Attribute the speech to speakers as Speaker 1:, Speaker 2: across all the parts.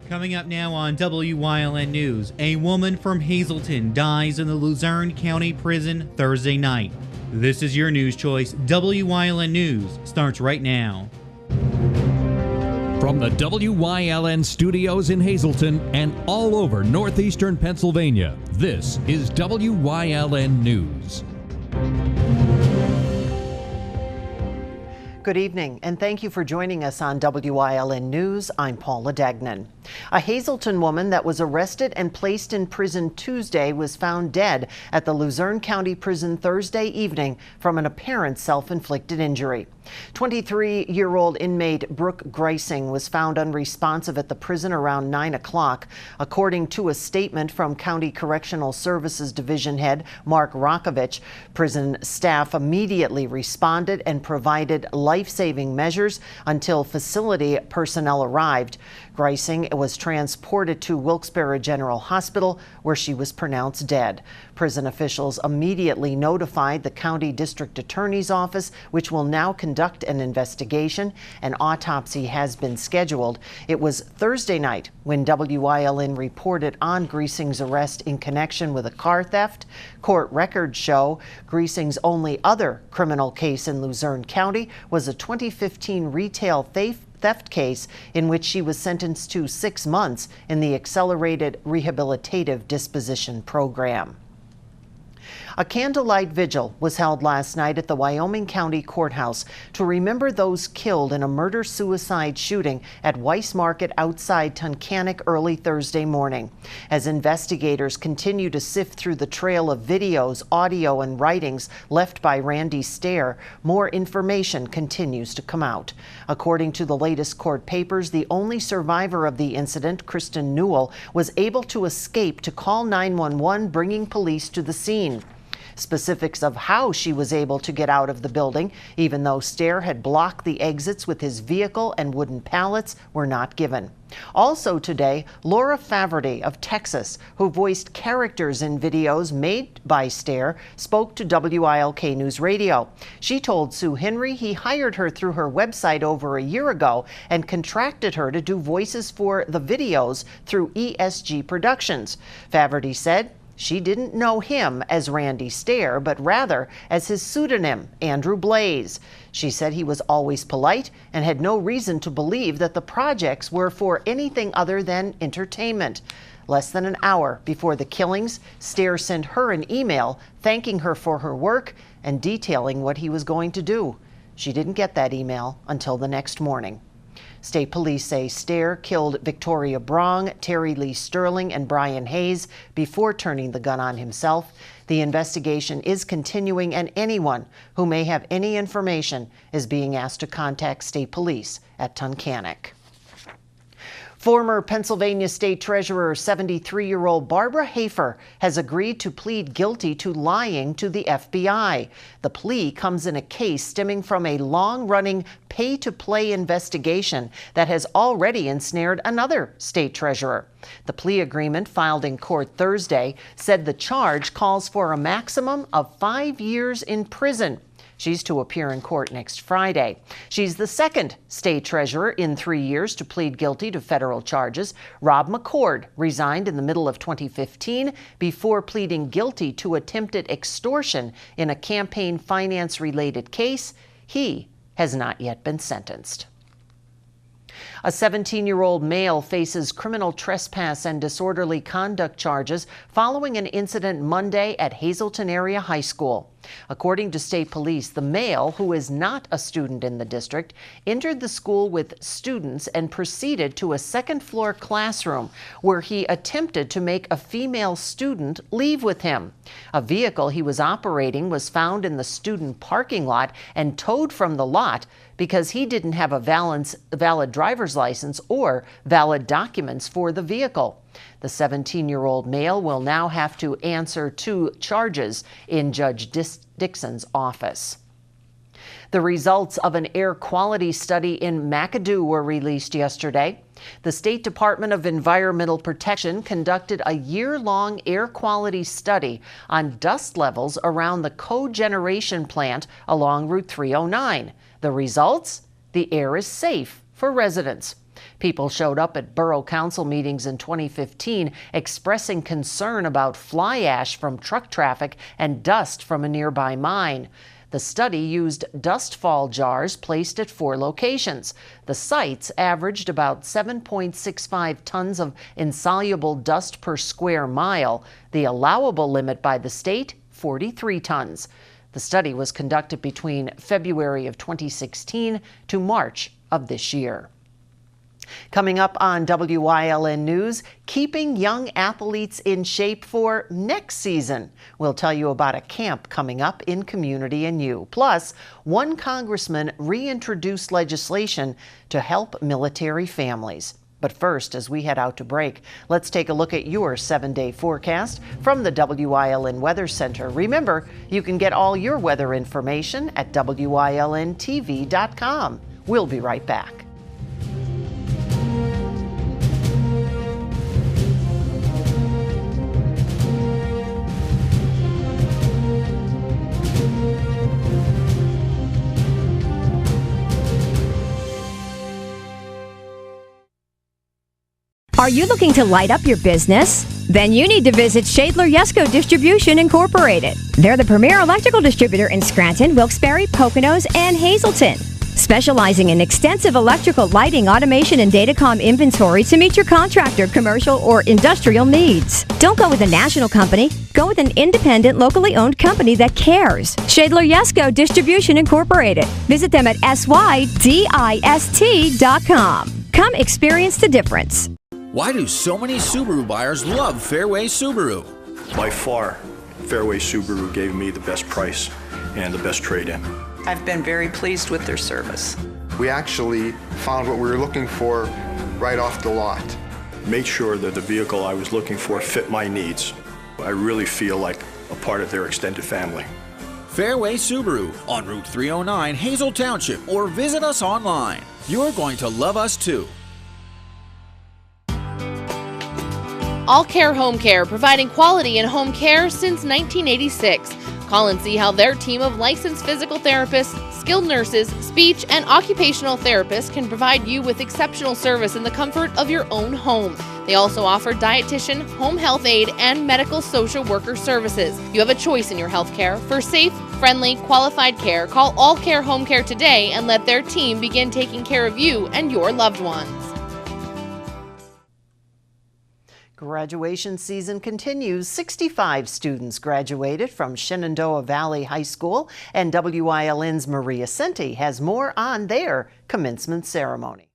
Speaker 1: Coming up now on Wyln News, a woman from Hazleton dies in the Luzerne County Prison Thursday night. This is your news choice. Wyln News starts right now.
Speaker 2: From the WYLN studios in Hazleton and all over northeastern Pennsylvania, this is WYLN News.
Speaker 3: Good evening, and thank you for joining us on WYLN News. I'm Paula Degnan. A Hazleton woman that was arrested and placed in prison Tuesday was found dead at the Luzerne County Prison Thursday evening from an apparent self-inflicted injury. 23-year-old inmate Brooke Greising was found unresponsive at the prison around 9 o'clock. According to a statement from County Correctional Services Division Head Mark Rokovich, prison staff immediately responded and provided life-saving measures until facility personnel arrived. Greising was transported to Wilkes-Barre General Hospital, where she was pronounced dead. Prison officials immediately notified the County District Attorney's Office, which will now conduct an investigation. An autopsy has been scheduled. It was Thursday night when WYLN reported on Greising's arrest in connection with a car theft. Court records show Greising's only other criminal case in Luzerne County was a 2015 retail theft case in which she was sentenced to 6 months in the Accelerated Rehabilitative Disposition Program. A candlelight vigil was held last night at the Wyoming County Courthouse to remember those killed in a murder-suicide shooting at Weiss Market outside Tunkhannock early Thursday morning. As investigators continue to sift through the trail of videos, audio, and writings left by Randy Stair, more information continues to come out. According to the latest court papers, the only survivor of the incident, Kristen Newell, was able to escape to call 911, bringing police to the scene. Specifics of how she was able to get out of the building, even though Stair had blocked the exits with his vehicle and wooden pallets, were not given. Also today, Laura Faverty of Texas, who voiced characters in videos made by Stair, spoke to WILK News Radio. She told Sue Henry he hired her through her website over a year ago and contracted her to do voices for the videos through ESG Productions. Faverty said she didn't know him as Randy Stair, but rather as his pseudonym, Andrew Blaze. She said he was always polite and had no reason to believe that the projects were for anything other than entertainment. Less than an hour before the killings, Stair sent her an email thanking her for her work and detailing what he was going to do. She didn't get that email until the next morning. State police say Stair killed Victoria Brong, Terry Lee Sterling, and Brian Hayes before turning the gun on himself. The investigation is continuing, and anyone who may have any information is being asked to contact state police at Tunkhannock. Former Pennsylvania State Treasurer 73-year-old Barbara Hafer has agreed to plead guilty to lying to the FBI. The plea comes in a case stemming from a long-running pay-to-play investigation that has already ensnared another state treasurer. The plea agreement filed in court Thursday said the charge calls for a maximum of 5 years in prison. She's to appear in court next Friday. She's the second state treasurer in 3 years to plead guilty to federal charges. Rob McCord resigned in the middle of 2015 before pleading guilty to attempted extortion in a campaign finance-related case. He has not yet been sentenced. A 17-year-old male faces criminal trespass and disorderly conduct charges following an incident Monday at Hazleton Area High School. According to state police, the male, who is not a student in the district, entered the school with students and proceeded to a second-floor classroom where he attempted to make a female student leave with him. A vehicle he was operating was found in the student parking lot and towed from the lot because he didn't have a valid driver's license or valid documents for the vehicle. The 17-year-old male will now have to answer 2 charges in Judge Dixon's office. The results of an air quality study in McAdoo were released yesterday. The State Department of Environmental Protection conducted a year-long air quality study on dust levels around the cogeneration plant along Route 309. The results? The air is safe for residents. People showed up at borough council meetings in 2015 expressing concern about fly ash from truck traffic and dust from a nearby mine. The study used dust fall jars placed at 4 locations. The sites averaged about 7.65 tons of insoluble dust per square mile. The allowable limit by the state, 43 tons. The study was conducted between February of 2016 to March of this year. Coming up on WYLN News, keeping young athletes in shape for next season. We'll tell you about a camp coming up in Community and You. Plus, one congressman reintroduced legislation to help military families. But first, as we head out to break, let's take a look at your 7-day forecast from the WYLN Weather Center. Remember, you can get all your weather information at WYLNTV.com. We'll be right back.
Speaker 4: Are you looking to light up your business? Then you need to visit Shadler-Yesco Distribution Incorporated. They're the premier electrical distributor in Scranton, Wilkes-Barre, Poconos, and Hazleton. Specializing in extensive electrical lighting, automation, and datacom inventory to meet your contractor, commercial, or industrial needs. Don't go with a national company. Go with an independent, locally owned company that cares. Shadler-Yesco Distribution Incorporated. Visit them at SYDIST.com. Come experience the difference.
Speaker 5: Why do so many Subaru buyers love Fairway Subaru?
Speaker 6: By far, Fairway Subaru gave me the best price and the best trade-in.
Speaker 7: I've been very pleased with their service.
Speaker 8: We actually found what we were looking for right off the lot.
Speaker 6: Made sure that the vehicle I was looking for fit my needs. I really feel like a part of their extended family.
Speaker 5: Fairway Subaru on Route 309, Hazel Township, or visit us online. You're going to love us too.
Speaker 9: All Care Home Care, providing quality in home care since 1986. Call and see how their team of licensed physical therapists, skilled nurses, speech, and occupational therapists can provide you with exceptional service in the comfort of your own home. They also offer dietitian, home health aide, and medical social worker services. You have a choice in your health care. For safe, friendly, qualified care, call All Care Home Care today and let their team begin taking care of you and your loved ones.
Speaker 3: Graduation season continues. 65 students graduated from Shenandoah Valley High School, and WYLN's Maria Senti has more on their commencement ceremony.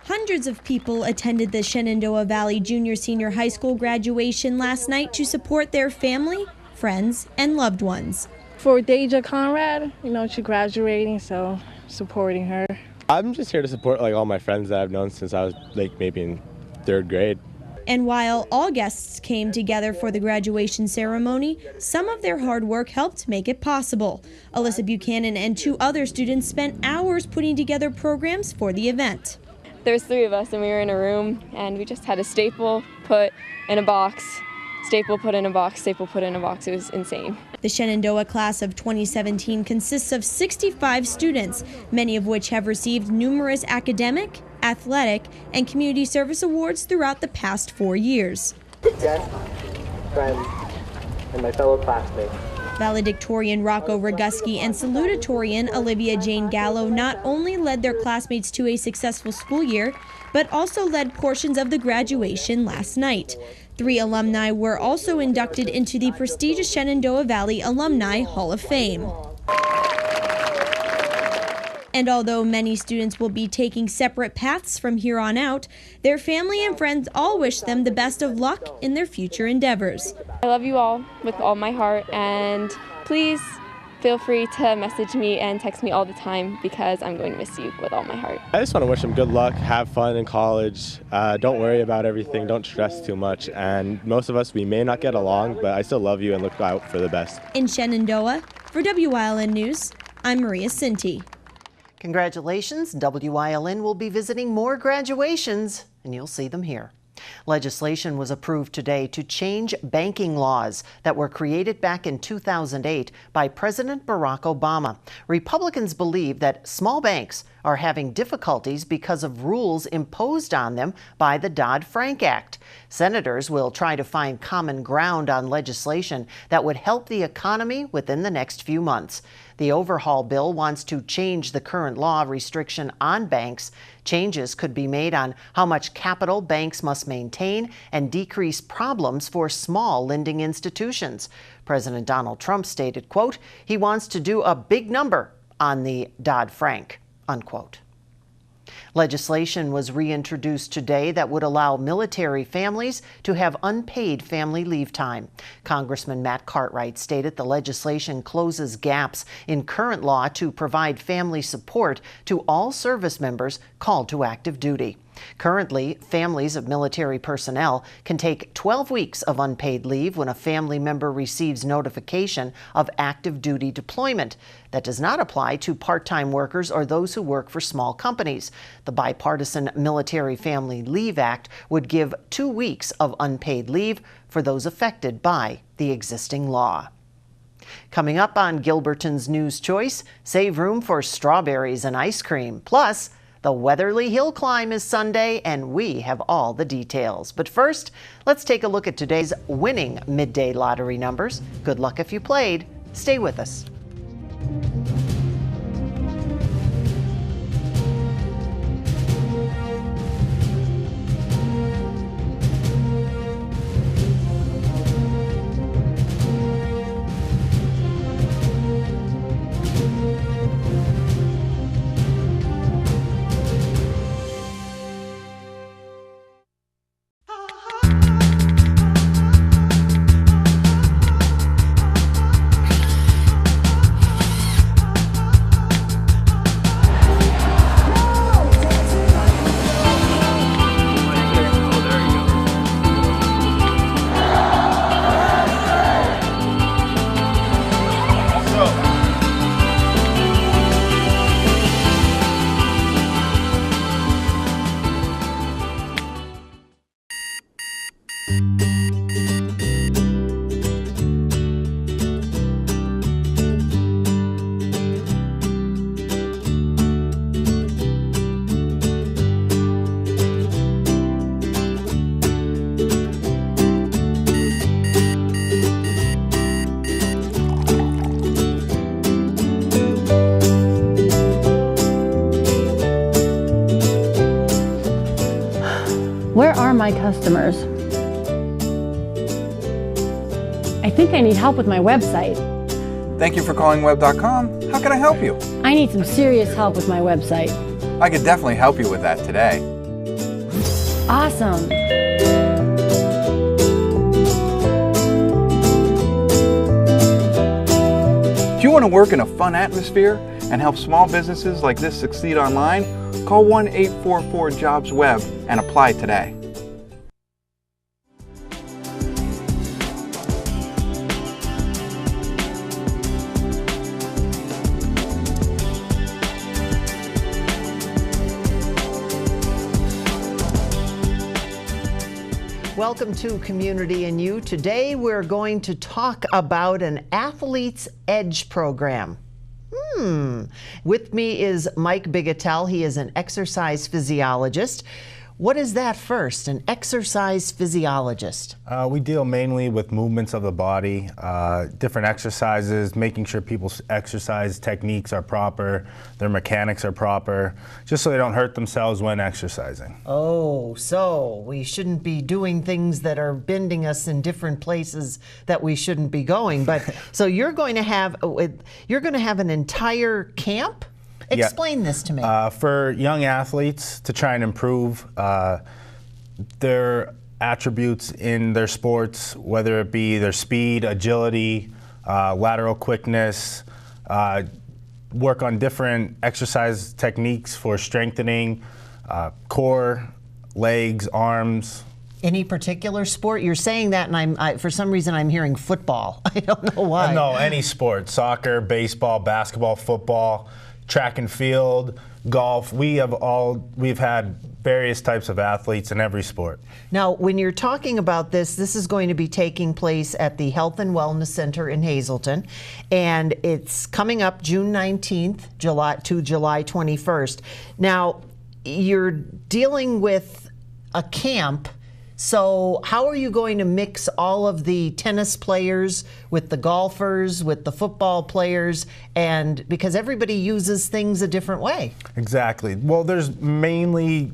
Speaker 10: Hundreds of people attended the Shenandoah Valley Junior-Senior High School graduation last night to support their family, friends, and loved ones.
Speaker 11: For Deja Conrad, she's graduating, so supporting her.
Speaker 12: I'm just here to support all my friends that I've known since I was maybe in 3rd grade.
Speaker 10: And while all guests came together for the graduation ceremony, some of their hard work helped make it possible. Alyssa Buchanan and 2 other students spent hours putting together programs for the event.
Speaker 13: There's 3 of us and we were in a room and we just had a staple put in a box, staple put in a box, staple put in a box. It was insane.
Speaker 10: The Shenandoah class of 2017 consists of 65 students, many of which have received numerous academic, athletic, and community service awards throughout the past 4 years.
Speaker 14: Guests, friends, and my fellow classmates.
Speaker 10: Valedictorian Rocco Roguski and salutatorian Olivia Jane Gallo not only led their classmates to a successful school year, but also led portions of the graduation last night. 3 alumni were also inducted into the prestigious Shenandoah Valley Alumni Hall of Fame. And although many students will be taking separate paths from here on out, their family and friends all wish them the best of luck in their future endeavors.
Speaker 13: I love you all with all my heart, and please feel free to message me and text me all the time because I'm going to miss you with all my heart.
Speaker 12: I just want to wish them good luck, have fun in college, don't worry about everything, don't stress too much, and most of us, we may not get along, but I still love you and look out for the best.
Speaker 10: In Shenandoah, for WYLN News, I'm Maria Sinti.
Speaker 3: Congratulations, WYLN will be visiting more graduations, and you'll see them here. Legislation was approved today to change banking laws that were created back in 2008 by President Barack Obama. Republicans believe that small banks are having difficulties because of rules imposed on them by the Dodd-Frank Act. Senators will try to find common ground on legislation that would help the economy within the next few months. The overhaul bill wants to change the current law restriction on banks. Changes could be made on how much capital banks must maintain and decrease problems for small lending institutions. President Donald Trump stated, quote, he wants to do a big number on the Dodd-Frank, unquote. Legislation was reintroduced today that would allow military families to have unpaid family leave time. Congressman Matt Cartwright stated the legislation closes gaps in current law to provide family support to all service members called to active duty. Currently, families of military personnel can take 12 weeks of unpaid leave when a family member receives notification of active duty deployment. That does not apply to part-time workers or those who work for small companies. The Bipartisan Military Family Leave Act would give 2 weeks of unpaid leave for those affected by the existing law. Coming up on Gilberton's News Choice, save room for strawberries and ice cream. Plus, the Weatherly Hill Climb is Sunday, and we have all the details. But first, let's take a look at today's winning midday lottery numbers. Good luck if you played. Stay with us.
Speaker 15: Where are my customers? I think I need help with my website.
Speaker 16: Thank you for calling web.com. How can I help you?
Speaker 15: I need some serious help with my website.
Speaker 16: I could definitely help you with that today.
Speaker 15: Awesome.
Speaker 16: If you want to work in a fun atmosphere and help small businesses like this succeed online, call 1-844-JOBS-WEB and apply today.
Speaker 3: Welcome to Community and You. Today we're going to talk about an Athlete's Edge program. With me is Mike Bigatel. He is an exercise physiologist. What is that first, an exercise physiologist?
Speaker 17: We deal mainly with movements of the body, different exercises, making sure people's exercise techniques are proper, their mechanics are proper, just so they don't hurt themselves when exercising.
Speaker 3: Oh, so we shouldn't be doing things that are bending us in different places that we shouldn't be going. But so you're going to have an entire camp? Explain this to me.
Speaker 17: For young athletes to try and improve their attributes in their sports, whether it be their speed, agility, lateral quickness, work on different exercise techniques for strengthening core, legs, arms.
Speaker 3: Any particular sport? You're saying that, and for some reason I'm hearing football. I don't know why.
Speaker 17: No, any sport: soccer, baseball, basketball, football. track and field, golf. We've had various types of athletes in every sport.
Speaker 3: Now, when you're talking about this is going to be taking place at the Health and Wellness Center in Hazleton, and it's coming up June 19th to July 21st. Now, you're dealing with a camp, so how are you going to mix all of the tennis players with the golfers, with the football players, and because everybody uses things a different way?
Speaker 17: Exactly. Well, there's mainly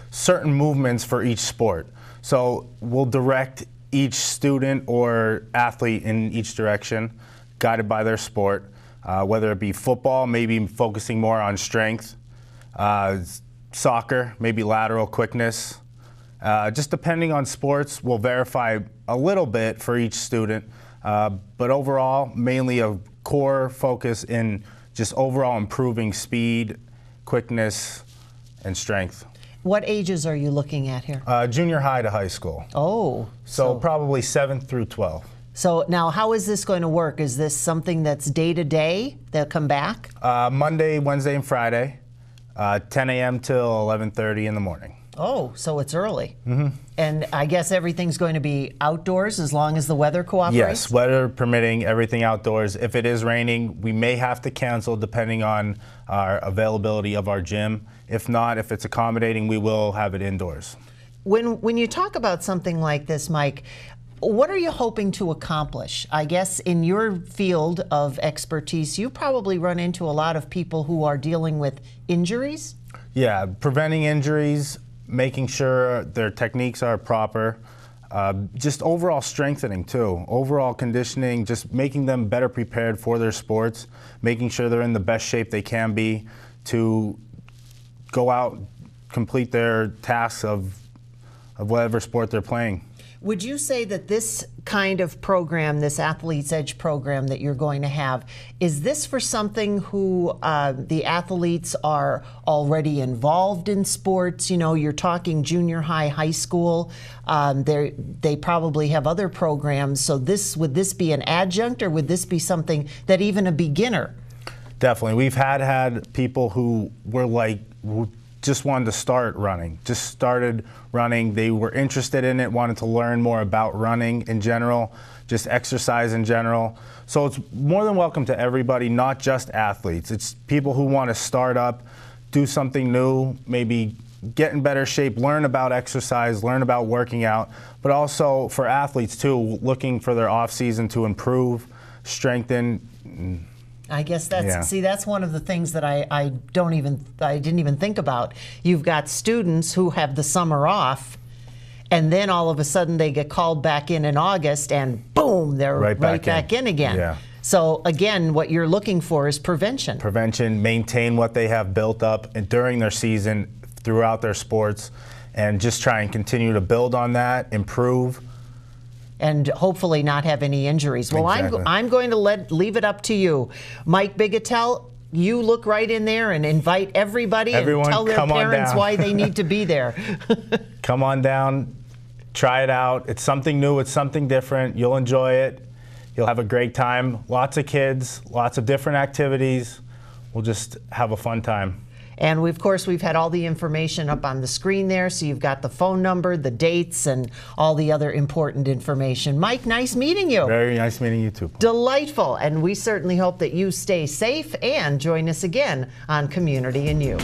Speaker 17: certain movements for each sport. So we'll direct each student or athlete in each direction, guided by their sport, whether it be football, maybe focusing more on strength, soccer, maybe lateral quickness. Just depending on sports, we'll verify a little bit for each student, but overall, mainly a core focus in just overall improving speed, quickness, and strength.
Speaker 3: What ages are you looking at here?
Speaker 17: Junior high to high school.
Speaker 3: Oh.
Speaker 17: So probably 7th through 12th.
Speaker 3: So now how is this going to work? Is this something that's day to day? They'll come back?
Speaker 17: Monday, Wednesday, and Friday, 10 a.m. till 11:30 in the morning.
Speaker 3: Oh, so it's early.
Speaker 17: Mm-hmm.
Speaker 3: And I guess everything's going to be outdoors as long as the weather cooperates?
Speaker 17: Yes, weather permitting, everything outdoors. If it is raining, we may have to cancel depending on our availability of our gym. If not, if it's accommodating, we will have it indoors.
Speaker 3: When you talk about something like this, Mike, what are you hoping to accomplish? I guess in your field of expertise, you probably run into a lot of people who are dealing with injuries?
Speaker 17: Yeah, preventing injuries, making sure their techniques are proper, just overall strengthening too, overall conditioning, just making them better prepared for their sports, making sure they're in the best shape they can be to go out, complete their tasks of whatever sport they're playing.
Speaker 3: Would you say that this kind of program, this Athletes Edge program that you're going to have, is this for something who the athletes are already involved in sports? You know, you're talking junior high, high school. They probably have other programs. So would this be an adjunct, or would this be something that even a beginner?
Speaker 17: Definitely. We've had people who who just wanted to start running, just started running. They were interested in it, wanted to learn more about running in general, just exercise in general. So it's more than welcome to everybody, not just athletes. It's people who want to start up, do something new, maybe get in better shape, learn about exercise, learn about working out, but also for athletes too, looking for their off season to improve, strengthen.
Speaker 3: I guess that's one of the things that I didn't even think about. You've got students who have the summer off, and then all of a sudden they get called back in August, and boom, they're right back in again.
Speaker 17: Yeah.
Speaker 3: So again, what you're looking for is prevention.
Speaker 17: Prevention, maintain what they have built up during their season, throughout their sports, and just try and continue to build on that, improve,
Speaker 3: and hopefully not have any injuries. Well, exactly. I'm going to leave it up to you. Mike Bigatel, you look right in there and invite everybody and tell their parents why they need to be there.
Speaker 17: Come on down, try it out. It's something new, it's something different. You'll enjoy it. You'll have a great time. Lots of kids, lots of different activities. We'll just have a fun time.
Speaker 3: And of course, we've had all the information up on the screen there, so you've got the phone number, the dates, and all the other important information. Mike, nice meeting you.
Speaker 17: Very nice meeting you too.
Speaker 3: Delightful, and we certainly hope that you stay safe and join us again on Community and You.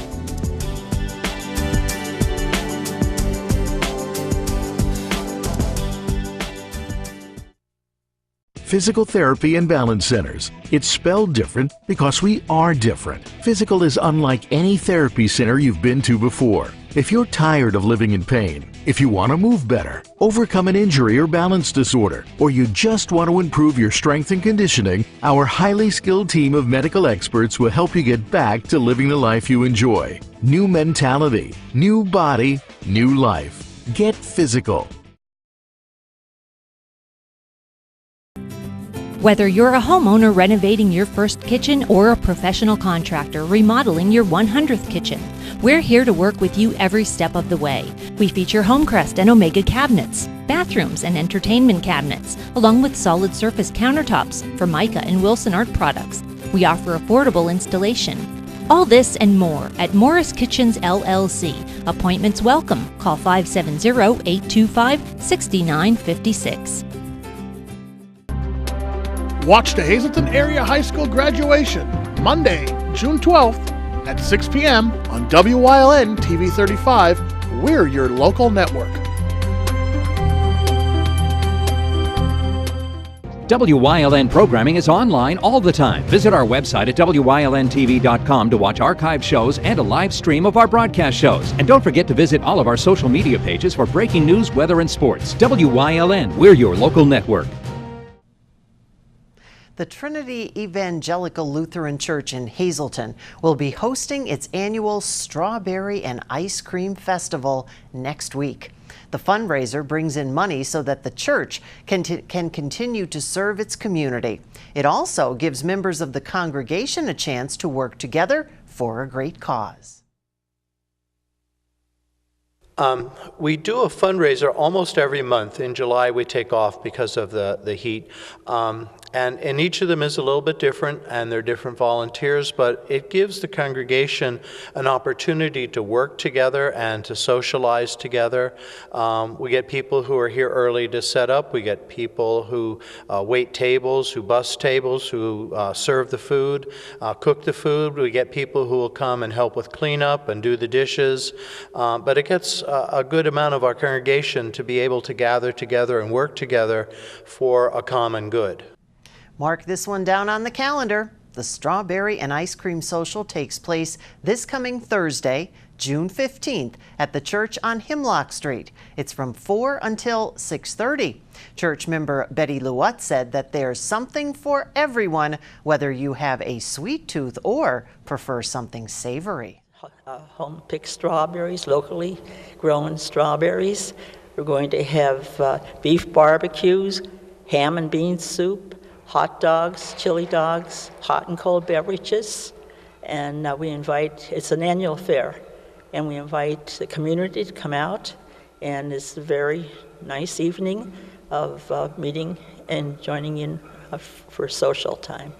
Speaker 18: Physical Therapy and Balance Centers. It's spelled different because we are different. Physical is unlike any therapy center you've been to before. If you're tired of living in pain, if you want to move better, overcome an injury or balance disorder, or you just want to improve your strength and conditioning, our highly skilled team of medical experts will help you get back to living the life you enjoy. New mentality, new body, new life. Get physical.
Speaker 19: Whether you're a homeowner renovating your first kitchen or a professional contractor remodeling your 100th kitchen, we're here to work with you every step of the way. We feature Homecrest and Omega cabinets, bathrooms and entertainment cabinets, along with solid surface countertops for Mica and Wilson Art products. We offer affordable installation. All this and more at Morris Kitchens LLC. Appointments welcome. Call 570-825-6956.
Speaker 20: Watch the Hazleton Area High School graduation Monday, June 12th at 6 p.m. on WYLN TV 35. We're your local network.
Speaker 2: WYLN programming is online all the time. Visit our website at WYLNTV.com to watch archived shows and a live stream of our broadcast shows. And don't forget to visit all of our social media pages for breaking news, weather, and sports. WYLN, we're your local network.
Speaker 3: The Trinity Evangelical Lutheran Church in Hazleton will be hosting its annual Strawberry and Ice Cream Festival next week. The fundraiser brings in money so that the church can continue to serve its community. It also gives members of the congregation a chance to work together for a great cause.
Speaker 21: We do a fundraiser almost every month. In July we take off because of the heat. And each of them is a little bit different, and they're different volunteers, but it gives the congregation an opportunity to work together and to socialize together. We get people who are here early to set up. We get people who wait tables, who bus tables, who serve the food, cook the food. We get people who will come and help with cleanup and do the dishes. But it gets a good amount of our congregation to be able to gather together and work together for a common good.
Speaker 3: Mark this one down on the calendar. The Strawberry and Ice Cream Social takes place this coming Thursday, June 15th, at the church on Hemlock Street. It's from 4 until 6:30. Church member Betty Luat said that there's something for everyone, whether you have a sweet tooth or prefer something savory.
Speaker 22: Home-picked strawberries, locally grown strawberries. We're going to have beef barbecues, ham and bean soup, hot dogs, chili dogs, hot and cold beverages, and we invite, it's an annual fair, and we invite the community to come out, and it's a very nice evening of meeting and joining in for social time.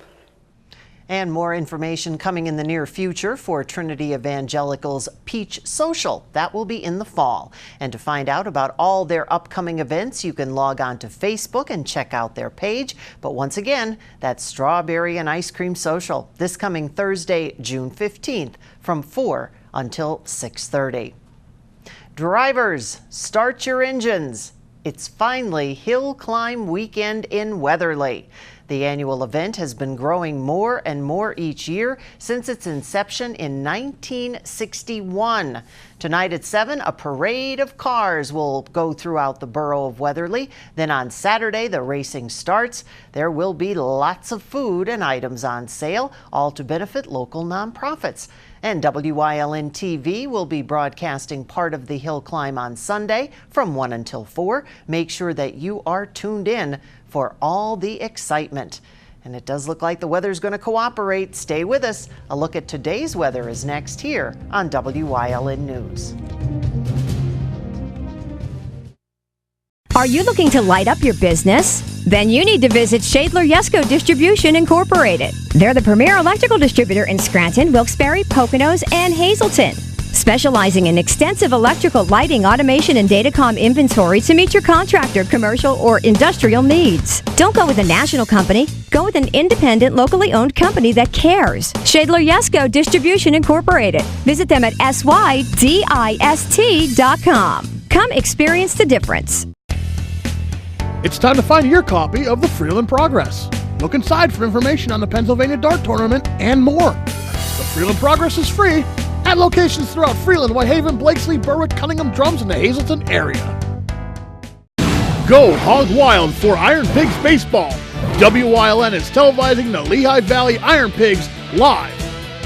Speaker 3: And more information coming in the near future for Trinity Evangelical's Peach Social. That will be in the fall. And to find out about all their upcoming events, you can log on to Facebook and check out their page. But once again, that's Strawberry and Ice Cream Social this coming Thursday, June 15th from 4 until 6:30. Drivers, start your engines. It's finally Hill Climb Weekend in Weatherly. The annual event has been growing more and more each year since its inception in 1961. Tonight at 7, a parade of cars will go throughout the borough of Weatherly. Then on Saturday, the racing starts. There will be lots of food and items on sale, all to benefit local nonprofits. And WYLN TV will be broadcasting part of the hill climb on Sunday from 1 until 4. Make sure that you are tuned in for all the excitement. And it does look like the weather's going to cooperate. Stay with us. A look at today's weather is next here on WYLN News.
Speaker 4: Are you looking to light up your business? Then you need to visit Shadler Yesco Distribution Incorporated. They're the premier electrical distributor in Scranton, Wilkes-Barre, Poconos, and Hazleton. Specializing in extensive electrical lighting, automation, and datacom inventory to meet your contractor, commercial, or industrial needs. Don't go with a national company. Go with an independent, locally owned company that cares. Shadler Yesco Distribution Incorporated. Visit them at SYDIST.com. Come experience the difference.
Speaker 20: It's time to find your copy of the Freeland Progress. Look inside for information on the Pennsylvania Dart Tournament and more. The Freeland Progress is free at locations throughout Freeland, Whitehaven, Blakesley, Berwick, Cunningham, Drums, and the Hazleton area. Go Hog Wild for Iron Pigs Baseball. WYLN is televising the Lehigh Valley Iron Pigs live.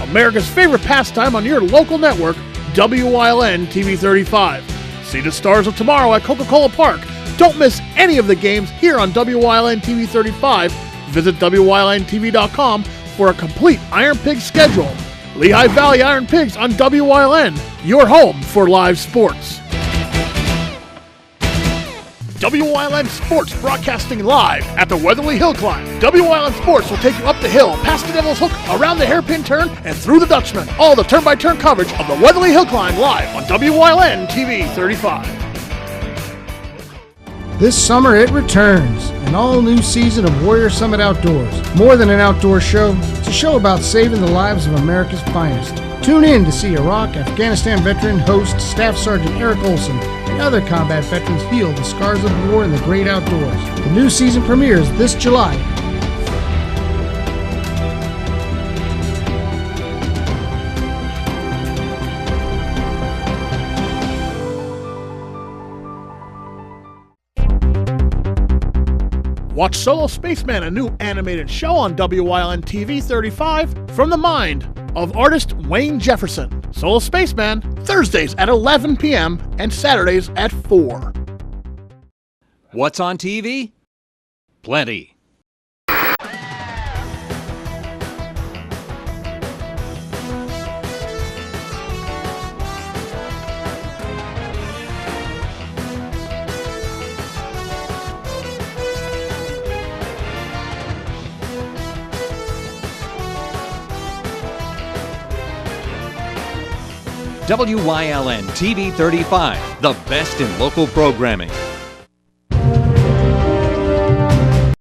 Speaker 20: America's favorite pastime on your local network, WYLN TV 35. See the Stars of Tomorrow at Coca-Cola Park. Don't miss any of the games here on WYLN TV 35. Visit WYLNTV.com for a complete Iron Pigs schedule. Lehigh Valley Iron Pigs on WYLN, your home for live sports. WYLN Sports broadcasting live at the Weatherly Hill Climb. WYLN Sports will take you up the hill, past the Devil's Hook, around the hairpin turn, and through the Dutchman. All the turn-by-turn coverage of the Weatherly Hill Climb live on WYLN TV 35.
Speaker 1: This summer it returns, an all-new season of Warrior Summit Outdoors. More than an outdoor show, it's a show about saving the lives of America's finest. Tune in to see Iraq, Afghanistan veteran host Staff Sergeant Eric Olson and other combat veterans heal the scars of war in the great outdoors. The new season premieres this July.
Speaker 20: Watch Solo Spaceman, a new animated show on WYLN TV 35 from the mind of artist Wayne Jefferson. Solo Spaceman, Thursdays at 11 p.m. and Saturdays at 4.
Speaker 2: What's on TV? Plenty. WYLN TV 35, the best in local programming.